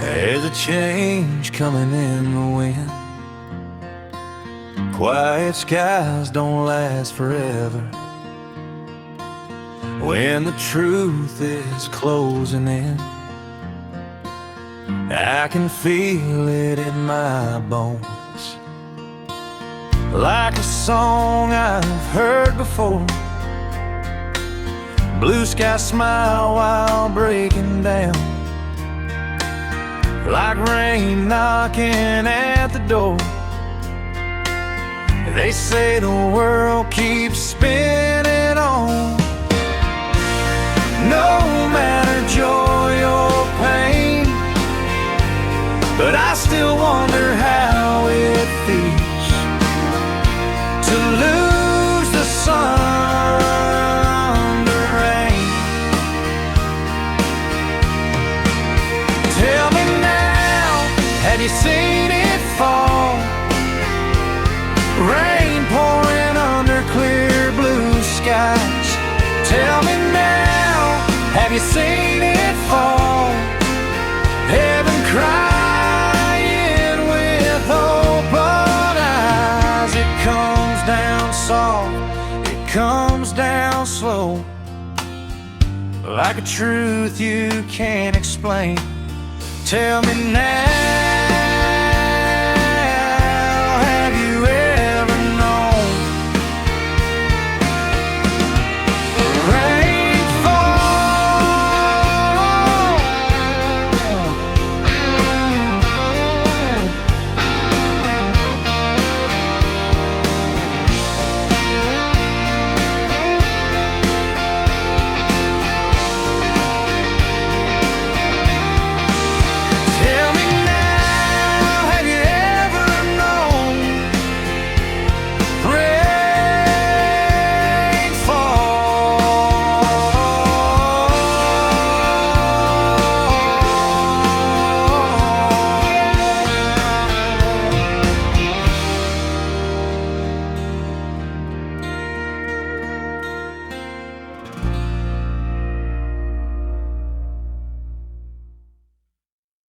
There's a change coming in the wind. Quiet skies don't last forever. When the truth is closing in, I can feel it in my bones. Like a song I've heard before. Blue sky smile while breaking down. Like rain knocking at the door. They say the world keeps spinning on. No matter joy or pain, but I still wonder how it feels to lose the sun to rain. Tell me now, have you seen it fall? Rain pouring under clear blue skies. Tell me now, have you seen it fall? Heaven crying with open eyes. It comes down soft, it comes down slow, like a truth you can't explain. Tell me now.